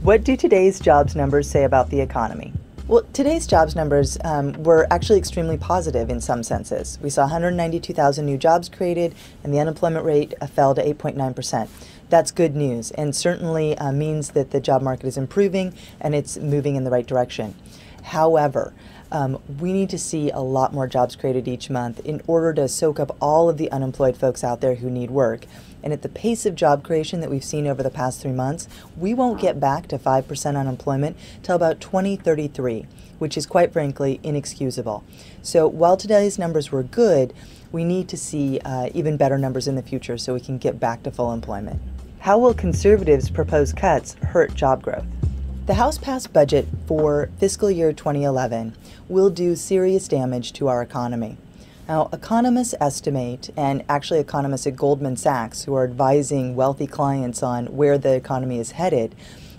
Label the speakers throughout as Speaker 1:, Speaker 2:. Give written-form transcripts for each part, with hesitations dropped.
Speaker 1: What do today's jobs numbers say about the economy? Well, today's jobs numbers were actually extremely positive in some senses. We saw 192,000 new jobs created, and the unemployment rate fell to 8.9%. That's good news, and certainly means that the job market is improving and it's moving in the right direction. However, we need to see a lot more jobs created each month in order to soak up all of the unemployed folks out there who need work. And at the pace of job creation that we've seen over the past 3 months, we won't get back to 5% unemployment till about 2033, which is quite frankly inexcusable. So while today's numbers were good, we need to see even better numbers in the future so we can get back to full employment. How will conservatives' proposed cuts hurt job growth? The House-passed budget for fiscal year 2011 will do serious damage to our economy. Now, economists estimate, and actually economists at Goldman Sachs, who are advising wealthy clients on where the economy is headed,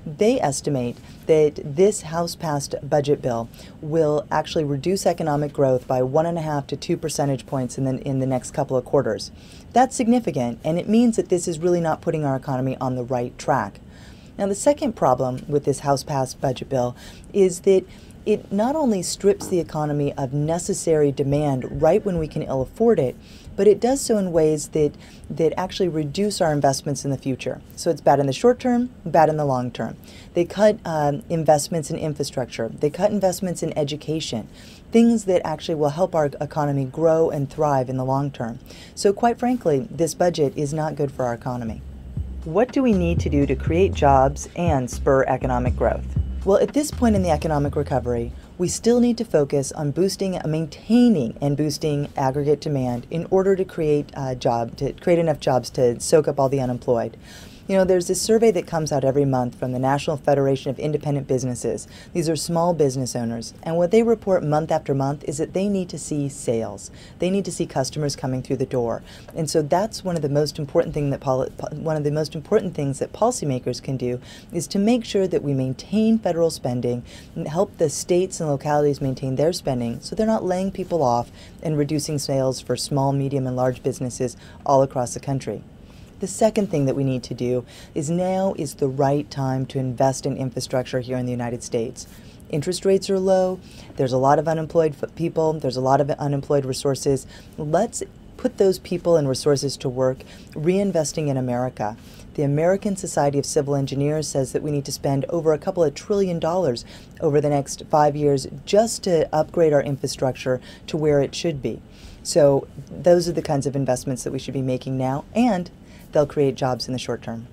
Speaker 1: they estimate that this House-passed budget bill will actually reduce economic growth by 1.5 to 2 percentage points in the next couple of quarters. That's significant, and it means that this is really not putting our economy on the right track. Now, the second problem with this House-passed budget bill is that it not only strips the economy of necessary demand right when we can ill afford it, but it does so in ways that actually reduce our investments in the future. So it's bad in the short term, bad in the long term. They cut investments in infrastructure. They cut investments in education, things that actually will help our economy grow and thrive in the long term. So quite frankly, this budget is not good for our economy. What do we need to do to create jobs and spur economic growth? Well, at this point in the economic recovery, we still need to focus on maintaining and boosting aggregate demand in order to create enough jobs to soak up all the unemployed. You know, there's this survey that comes out every month from the National Federation of Independent Businesses. These are small business owners, and what they report month after month is that they need to see sales. They need to see customers coming through the door, and so that's one of the most important things that policymakers can do is to make sure that we maintain federal spending and help the states and localities maintain their spending, so they're not laying people off and reducing sales for small, medium, and large businesses all across the country. The second thing that we need to do is now is the right time to invest in infrastructure here in the United States. Interest rates are low, there's a lot of unemployed people, there's a lot of unemployed resources. Let's put those people and resources to work reinvesting in America. The American Society of Civil Engineers says that we need to spend over a couple of $1 trillion over the next 5 years just to upgrade our infrastructure to where it should be. So those are the kinds of investments that we should be making now, and they'll create jobs in the short term.